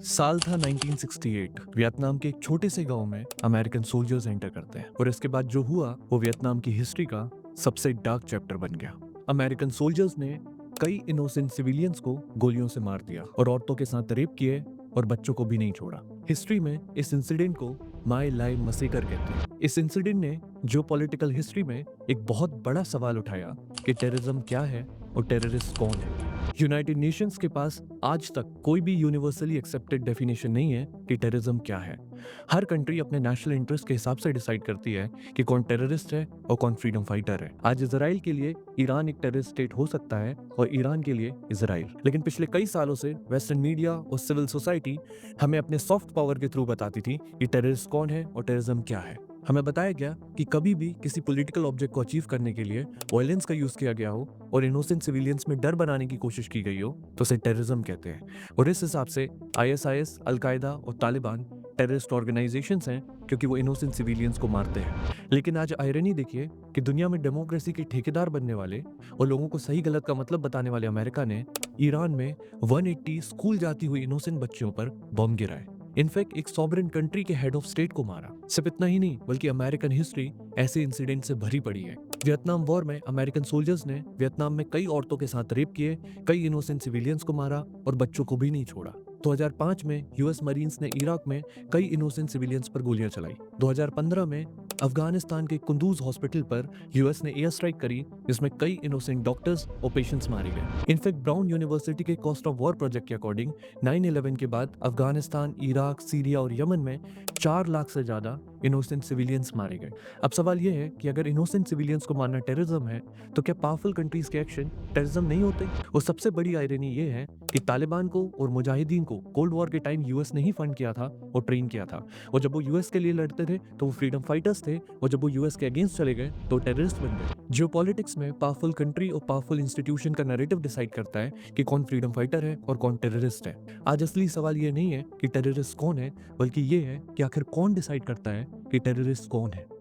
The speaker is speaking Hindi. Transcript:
साल था 1968। वियतनाम के एक छोटे से गांव में अमेरिकन सोल्जर्स एंटर करते हैं और इसके बाद जो हुआ वो वियतनाम की हिस्ट्री का सबसे डार्क चैप्टर बन गया। अमेरिकन सोल्जर्स ने कई इनोसेंट सिविलियंस को गोलियों से मार दिया और औरतों के साथ रेप किए और बच्चों को भी नहीं छोड़ा। हिस्ट्री में इस इंसिडेंट को माय लाइव मसेकर कहते हैं। इस इंसिडेंट ने जो पॉलिटिकल हिस्ट्री में एक बहुत बड़ा सवाल उठाया कि टेररिज्म क्या है और टेररिस्ट कौन है। यूनाइटेड नेशंस के पास आज तक कोई भी यूनिवर्सली एक्सेप्टेड डेफिनेशन नहीं है कि टेररिज्म क्या है। हर कंट्री अपने नेशनल इंटरेस्ट के हिसाब से डिसाइड करती है कि कौन टेररिस्ट है और कौन फ्रीडम फाइटर है। आज इजराइल के लिए ईरान एक टेररिस्ट स्टेट हो सकता है और ईरान के लिए इजराइल। लेकिन पिछले कई सालों से वेस्टर्न मीडिया और सिविल सोसाइटी हमें अपने सॉफ्ट पावर के थ्रू बताती थी कि टेररिस्ट कौन है और टेररिज्म क्या है। हमें बताया गया कि कभी भी किसी पॉलिटिकल ऑब्जेक्ट को अचीव करने के लिए वायलेंस का यूज किया गया हो और इनोसेंट सिविलियंस में डर बनाने की कोशिश की गई हो तो उसे टेररिज्म कहते हैं। और इस हिसाब से आईएसआईएस, अलकायदा और तालिबान टेररिस्ट ऑर्गेनाइजेशंस हैं क्योंकि वो इनोसेंट सिविलियंस को मारते हैं। लेकिन आज आयरनी देखिए कि दुनिया में डेमोक्रेसी के ठेकेदार बनने वाले और लोगों को सही गलत का मतलब बताने वाले अमेरिका ने ईरान में 180 स्कूल जाती हुई इनोसेंट बच्चियों पर बम गिराए। इनफैक्ट एक सॉवरेन कंट्री के हेड ऑफ स्टेट को मारा। सिर्फ इतना ही नहीं बल्कि अमेरिकन हिस्ट्री ऐसे इंसिडेंट से भरी पड़ी है। वियतनाम वॉर में अमेरिकन सोल्जर्स ने वियतनाम में कई औरतों के साथ रेप किए, कई इनोसेंट सिविलियंस को मारा और बच्चों को भी नहीं छोड़ा। 2005 में यूएस मरीन्स ने इराक में कई इनोसेंट सिविलियंस पर गोलियां चलाई। 2015 में अफगानिस्तान के कुंदूज हॉस्पिटल पर यूएस ने एयर स्ट्राइक करी जिसमें कई इनोसेंट डॉक्टर्स और पेशेंट्स मारे गए। इनफैक्ट ब्राउन यूनिवर्सिटी के कॉस्ट ऑफ वॉर प्रोजेक्ट के अकॉर्डिंग 9/11 के बाद अफगानिस्तान, इराक, सीरिया और यमन में 4 लाख से ज्यादा इनोसेंट सिविलियंस मारे गए। अब सवाल यह है कि अगर इनोसेंट सिविलियंस को मारना टेररिज्म है तो क्या पावरफुल कंट्रीज के एक्शन टेररिज्म नहीं होते? और सबसे बड़ी आयरनी ये है कि तालिबान को और मुजाहिदीन को कोल्ड वॉर के टाइम यूएस ने ही फंड किया था और ट्रेन किया था। और जब वो यूएस के लिए लड़ते थे तो वो फ्रीडम फाइटर्स थे और जब वो यूएस के अगेंस्ट चले गए तो टेररिस्ट बन गए। जियोपॉलिटिक्स में पावरफुल कंट्री और पावरफुल इंस्टीट्यूशन का नैरेटिव डिसाइड करता है कि कौन फ्रीडम फाइटर है और कौन टेररिस्ट है। आज असली सवाल ये नहीं है कि टेररिस्ट कौन है बल्कि ये है कि आखिर कौन डिसाइड करता है कि टेररिस्ट कौन है।